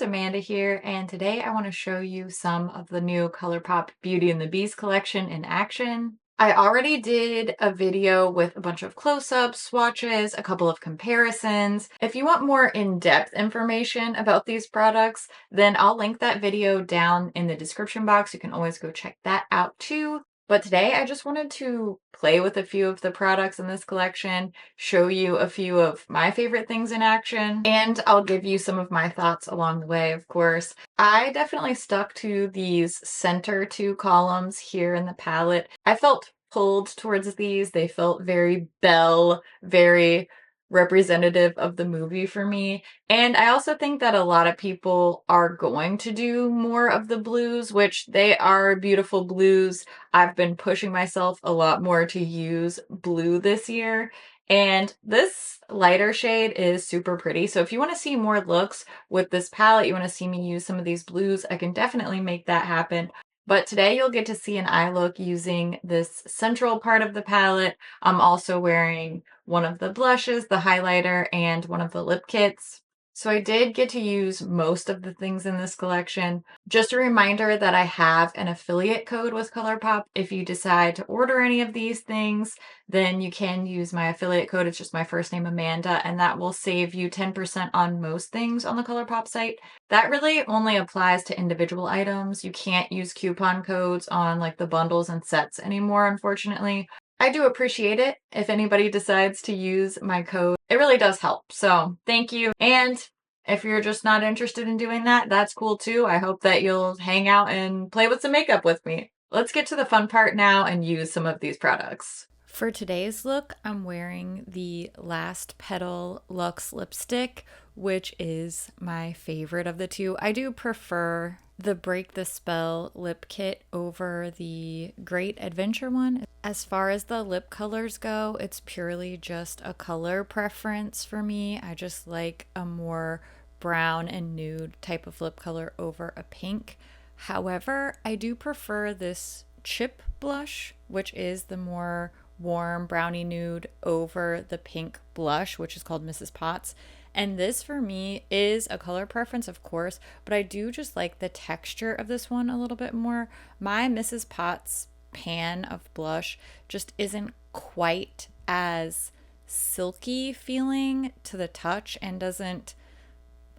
it's Amanda here, and today I want to show you some of the new ColourPop Beauty and the Beast collection in action. I already did a video with a bunch of close-ups, swatches, a couple of comparisons. If you want more in-depth information about these products, then I'll link that video down in the description box. You can always go check that out too. But today I just wanted to play with a few of the products in this collection, show you a few of my favorite things in action, and I'll give you some of my thoughts along the way, of course. I definitely stuck to these center two columns here in the palette. I felt pulled towards these. They felt very Belle, very representative of the movie for me. And I also think that a lot of people are going to do more of the blues, which they are beautiful blues. I've been pushing myself a lot more to use blue this year. And this lighter shade is super pretty. So if you want to see more looks with this palette, you want to see me use some of these blues, I can definitely make that happen. But today you'll get to see an eye look using this central part of the palette. I'm also wearing one of the blushes, the highlighter, and one of the lip kits. So I did get to use most of the things in this collection. Just a reminder that I have an affiliate code with ColourPop. If you decide to order any of these things, then you can use my affiliate code. It's just my first name, Amanda, and that will save you 10% on most things on the ColourPop site. That really only applies to individual items. You can't use coupon codes on like the bundles and sets anymore, unfortunately. I do appreciate it if anybody decides to use my code. It really does help. So thank you. And if you're just not interested in doing that, that's cool too. I hope that you'll hang out and play with some makeup with me. Let's get to the fun part now and use some of these products. For today's look, I'm wearing the Last Petal Luxe lipstick, which is my favorite of the two. I do prefer the Break the Spell lip kit over the Great Adventure one. As far as the lip colors go, it's purely just a color preference for me. I just like a more brown and nude type of lip color over a pink. However, I do prefer this chip blush, which is the more warm brownie nude, over the pink blush, which is called Mrs. Potts. And this for me is a color preference, of course, but I do just like the texture of this one a little bit more. My Mrs. Potts pan of blush just isn't quite as silky feeling to the touch and doesn't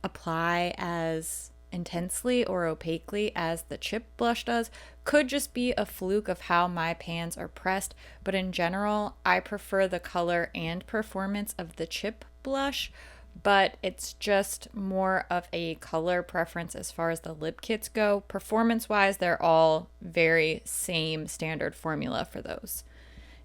apply as intensely or opaquely as the chip blush does. Could just be a fluke of how my pans are pressed, but in general, I prefer the color and performance of the chip blush, but it's just more of a color preference as far as the lip kits go. Performance-wise, they're all very same standard formula for those.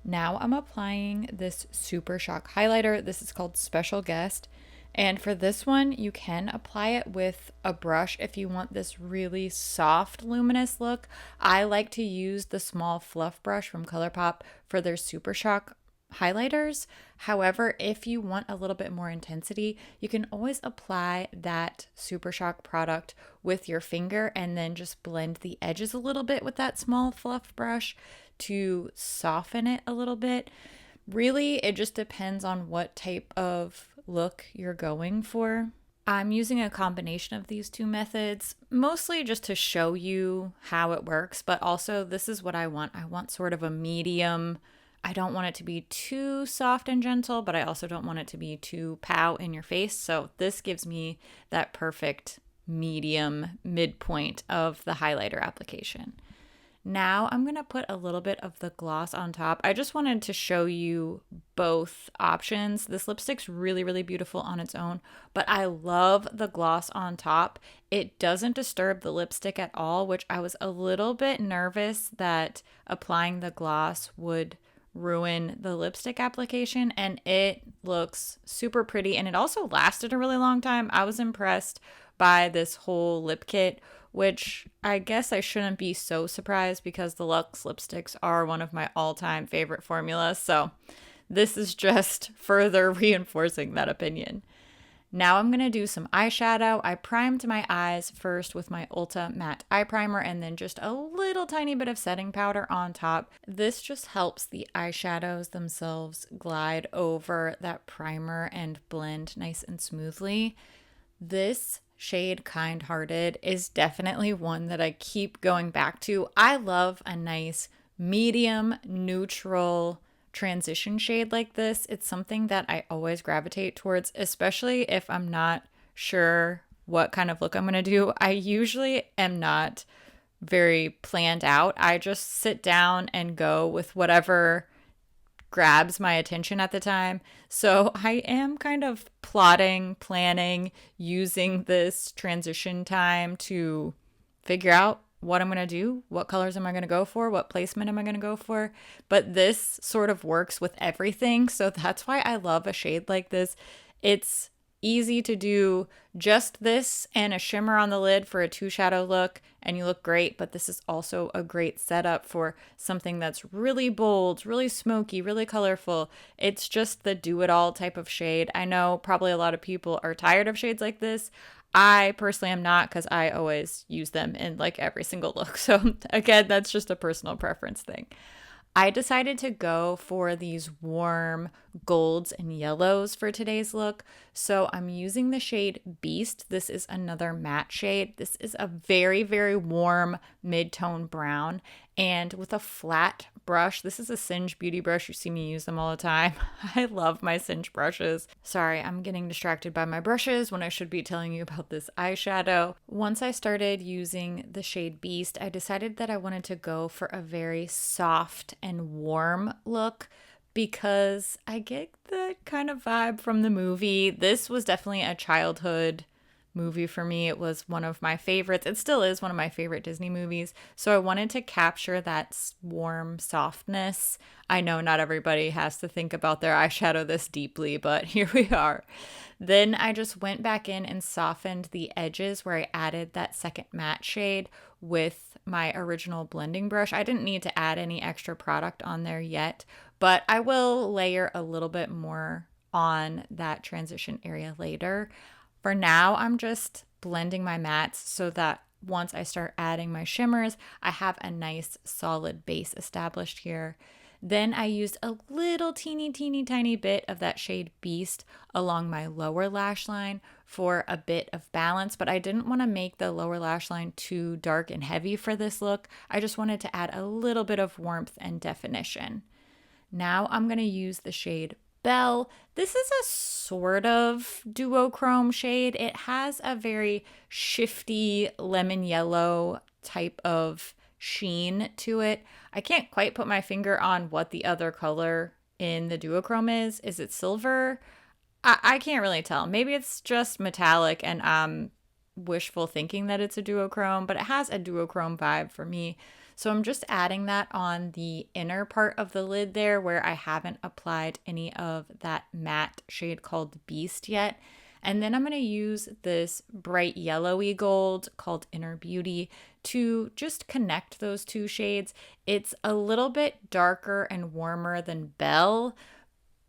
Now I'm applying this Super Shock highlighter. This is called Special Guest. And for this one, you can apply it with a brush if you want this really soft, luminous look. I like to use the small fluff brush from ColourPop for their Super Shock highlighters. However, if you want a little bit more intensity, you can always apply that Super Shock product with your finger and then just blend the edges a little bit with that small fluff brush to soften it a little bit. Really, it just depends on what type of look you're going for. I'm using a combination of these two methods, mostly just to show you how it works, but also this is what I want. I want sort of a medium. I don't want it to be too soft and gentle, but I also don't want it to be too pow in your face. So this gives me that perfect medium midpoint of the highlighter application. Now I'm going to put a little bit of the gloss on top. I just wanted to show you both options. This lipstick's really, really beautiful on its own, but I love the gloss on top. It doesn't disturb the lipstick at all, which I was a little bit nervous that applying the gloss would ruin the lipstick application, and it looks super pretty, and it also lasted a really long time. I was impressed by this whole lip kit, which I guess I shouldn't be so surprised because the Luxe lipsticks are one of my all-time favorite formulas, so this is just further reinforcing that opinion. Now I'm going to do some eyeshadow. I primed my eyes first with my Ulta Matte Eye Primer and then just a little tiny bit of setting powder on top. This just helps the eyeshadows themselves glide over that primer and blend nice and smoothly. This shade Kind Hearted is definitely one that I keep going back to. I love a nice medium neutral transition shade like this. It's something that I always gravitate towards, especially if I'm not sure what kind of look I'm going to do. I usually am not very planned out. I just sit down and go with whatever grabs my attention at the time. So I am kind of plotting, planning, using this transition time to figure out what I'm going to do, what colors am I going to go for, what placement am I going to go for. But this sort of works with everything. So that's why I love a shade like this. It's easy to do just this and a shimmer on the lid for a 2 shadow look and you look great, but this is also a great setup for something that's really bold, really smoky, really colorful. It's just the do-it-all type of shade. I know probably a lot of people are tired of shades like this. I personally am not, because I always use them in like every single look. So again, that's just a personal preference thing. I decided to go for these warm golds and yellows for today's look. So I'm using the shade Beast. This is another matte shade. This is a very, very warm mid-tone brown. And with a flat brush, this is a Singe beauty brush. You see me use them all the time. I love my Singe brushes. Sorry, I'm getting distracted by my brushes when I should be telling you about this eyeshadow. Once I started using the shade Beast, I decided that I wanted to go for a very soft and warm look because I get the kind of vibe from the movie. This was definitely a childhood movie for me. It was one of my favorites. It still is one of my favorite Disney movies. So I wanted to capture that warm softness. I know not everybody has to think about their eyeshadow this deeply, but here we are. Then I just went back in and softened the edges where I added that second matte shade with my original blending brush. I didn't need to add any extra product on there yet, but I will layer a little bit more on that transition area later. For now, I'm just blending my mattes so that once I start adding my shimmers, I have a nice solid base established here. Then I used a little teeny tiny bit of that shade Beast along my lower lash line for a bit of balance, but I didn't want to make the lower lash line too dark and heavy for this look. I just wanted to add a little bit of warmth and definition. Now I'm going to use the shade Belle. This is a sort of duochrome shade. It has a very shifty lemon yellow type of sheen to it. I can't quite put my finger on what the other color in the duochrome is. Is it silver? I can't really tell. Maybe it's just metallic and I'm wishful thinking that it's a duochrome, but it has a duochrome vibe for me. So I'm just adding that on the inner part of the lid there where I haven't applied any of that matte shade called Beast yet. And then I'm going to use this bright yellowy gold called Inner Beauty to just connect those two shades. It's a little bit darker and warmer than Belle,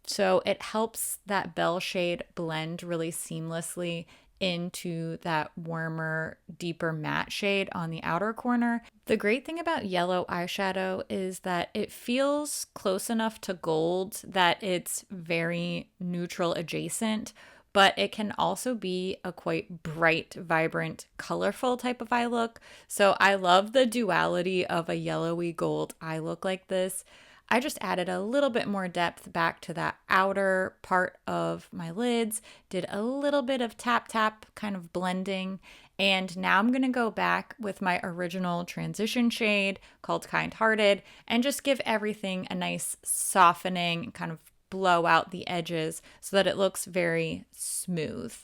so it helps that Belle shade blend really seamlessly into that warmer, deeper matte shade on the outer corner. The great thing about yellow eyeshadow is that it feels close enough to gold that it's very neutral adjacent, but it can also be a quite bright, vibrant, colorful type of eye look. So I love the duality of a yellowy gold eye look like this. I just added a little bit more depth back to that outer part of my lids, did a little bit of tap kind of blending, and now I'm going to go back with my original transition shade called Kind Hearted and just give everything a nice softening, kind of blow out the edges so that it looks very smooth.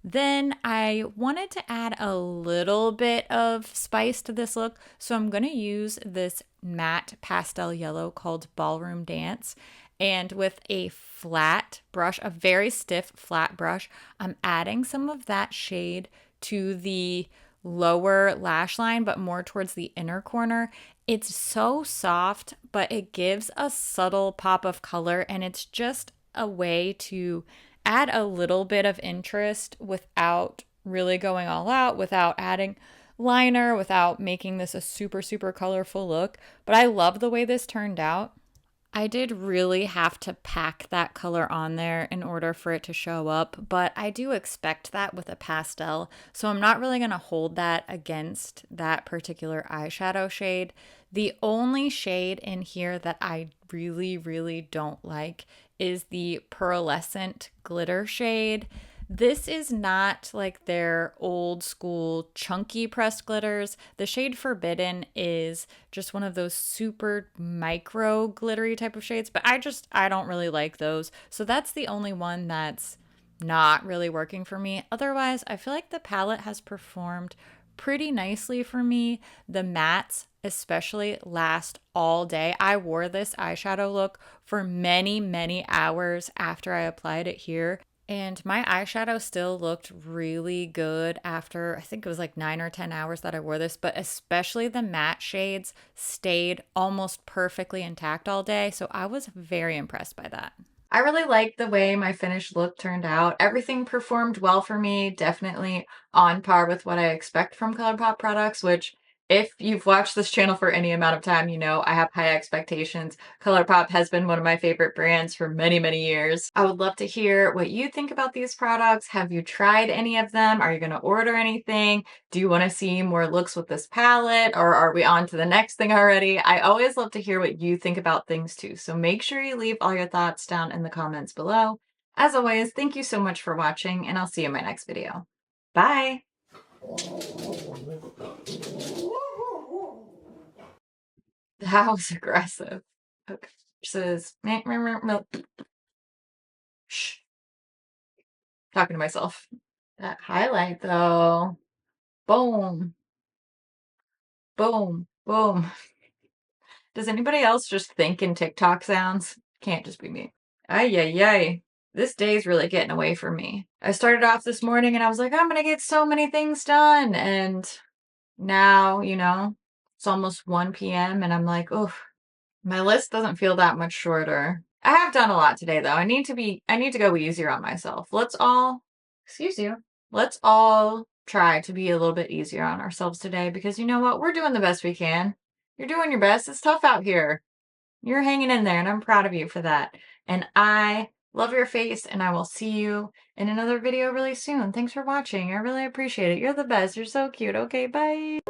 Then I wanted to add a little bit of spice to this look, so I'm going to use this matte pastel yellow called Ballroom Dance. And with a flat brush, a very stiff flat brush, I'm adding some of that shade to the lower lash line, but more towards the inner corner. It's so soft, but it gives a subtle pop of color, and it's just a way to add a little bit of interest without really going all out, without adding liner, without making this a super colorful look. But I love the way this turned out. I did really have to pack that color on there in order for it to show up, but I do expect that with a pastel, so I'm not really going to hold that against that particular eyeshadow shade. The only shade in here that I really, really don't like is the pearlescent glitter shade. This is not like their old school chunky pressed glitters. The shade Forbidden is just one of those super micro glittery type of shades, but I don't really like those. So that's the only one that's not really working for me. Otherwise, I feel like the palette has performed pretty nicely for me. The mattes especially last all day. I wore this eyeshadow look for many, many hours after I applied it here. And my eyeshadow still looked really good after, I think it was like 9 or 10 hours that I wore this, but especially the matte shades stayed almost perfectly intact all day. So I was very impressed by that. I really liked the way my finished look turned out. Everything performed well for me, definitely on par with what I expect from ColourPop products, which if you've watched this channel for any amount of time, you know I have high expectations. ColourPop has been one of my favorite brands for many, many years. I would love to hear what you think about these products. Have you tried any of them? Are you going to order anything? Do you want to see more looks with this palette, or are we on to the next thing already? I always love to hear what you think about things too, so make sure you leave all your thoughts down in the comments below. As always, thank you so much for watching, and I'll see you in my next video. Bye! That was aggressive. Okay. Says, shh, talking to myself. That highlight though. Boom, boom, boom. Does anybody else just think in TikTok sounds? Can't just be me. Ay, ay, ay. This day's really getting away from me. I started off this morning and I was like, I'm gonna get so many things done. And now, it's almost 1 p.m. and I'm like, oh, my list doesn't feel that much shorter. I have done a lot today though. I need to go easier on myself. Excuse you. Let's all try to be a little bit easier on ourselves today, because you know what? We're doing the best we can. You're doing your best. It's tough out here. You're hanging in there and I'm proud of you for that. And I love your face, and I will see you in another video really soon. Thanks for watching. I really appreciate it. You're the best. You're so cute. Okay, bye.